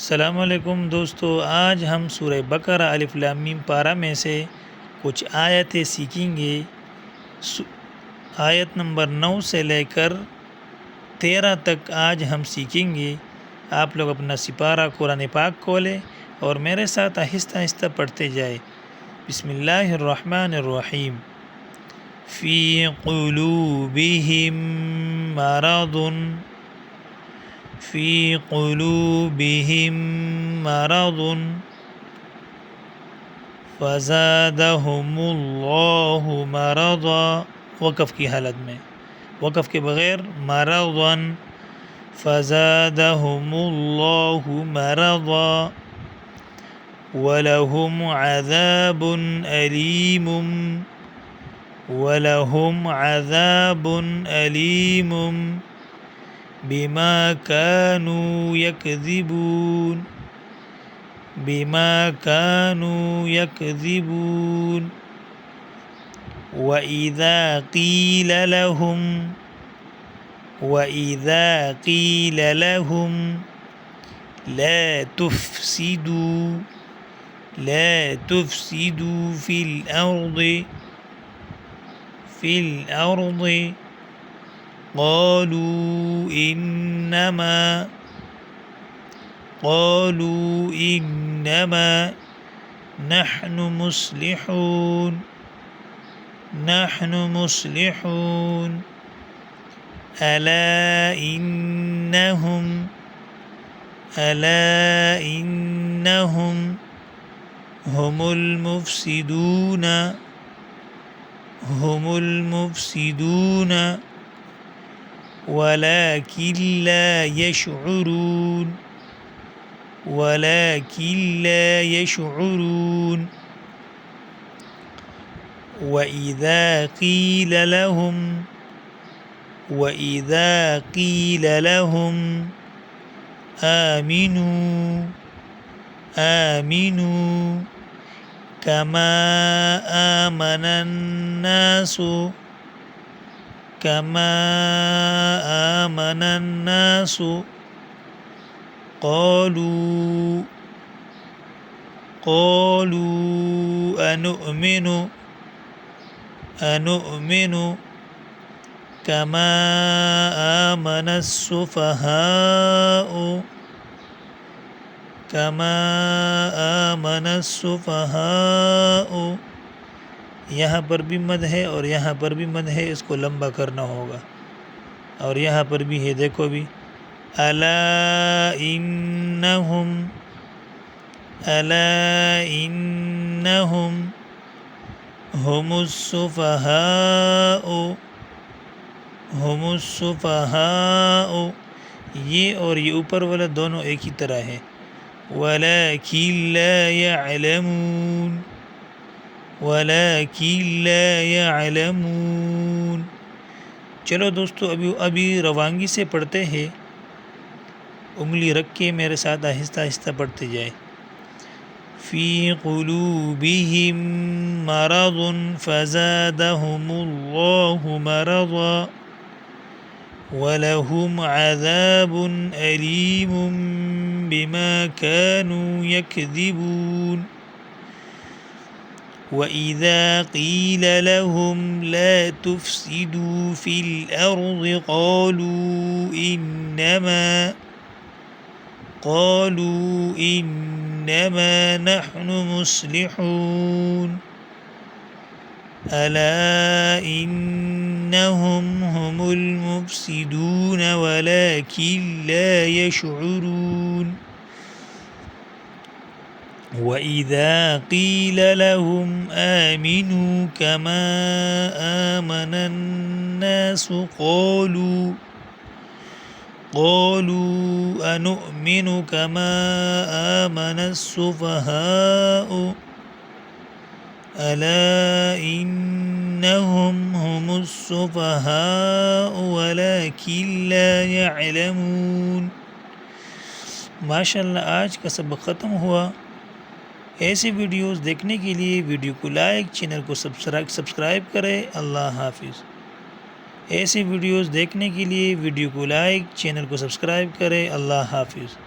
السلام علیکم دوستو، آج ہم سورہ بقرہ الف لام میم پارہ میں سے کچھ آیتیں سیکھیں گے۔ آیت نمبر 9 سے لے کر 13 تک آج ہم سیکھیں گے۔ آپ لوگ اپنا سپارہ قرآن پاک کھولیں اور میرے ساتھ آہستہ آہستہ پڑھتے جائے۔ بسم اللہ الرحمن الرحیم۔ فی قلوبہم مرض فی قلوبہم مرض فزادہم اللہ مرضا، وقف کی حالت میں، وقف کے بغیر، مرضا فزادہم اللہ مرضا ولہم عذاب علیم ولہم عذاب علیم بما كانوا يكذبون بما كانوا يكذبون وإذا قيل لهم لا تفسدوا في الأرض قالوا إنما نحن مصلحون ألا إنهم هم المفسدون ولكن لا يشعرون وإذا قيل لهم آمنوا كما آمن الناس قالوا أنؤمن كما آمن السفهاء۔ یہاں پر بھی مد ہے اور یہاں پر بھی مد ہے، اس کو لمبا کرنا ہوگا، اور یہاں پر بھی ہے، دیکھو بھی، الا انہم هم السفهاء، یہ اور یہ اوپر والا دونوں ایک ہی طرح ہے، ولكن لا يعلمون۔ چلو دوستو، ابھی روانگی سے پڑھتے ہیں، انگلی رکھ کے میرے ساتھ آہستہ آہستہ پڑھتے جائے۔ فی قلوبہم مرض فزادہم اللہ مرضا ولہم عذاب علیم بما كانوا يكذبون وإذا قيل لهم لا تفسدوا في الأرض قالوا إنما نحن مصلحون ألا إنهم هم المفسدون ولكن لا يشعرون وإذا قيل لهم آمنوا كما آمن الناس قالوا أنؤمن كما آمن السفهاء ألا إنهم هم السفهاء ولكن لا يعلمون۔ ماشاءاللہ، آج کا سبق ختم ہوا۔ ایسے ویڈیوز دیکھنے کے لیے ویڈیو کو لائک، چینل کو سبسکرائب کریں۔ اللہ حافظ۔ ایسی ویڈیوز دیکھنے کے لیے ویڈیو کو لائک، چینل کو سبسکرائب کریں۔ اللہ حافظ۔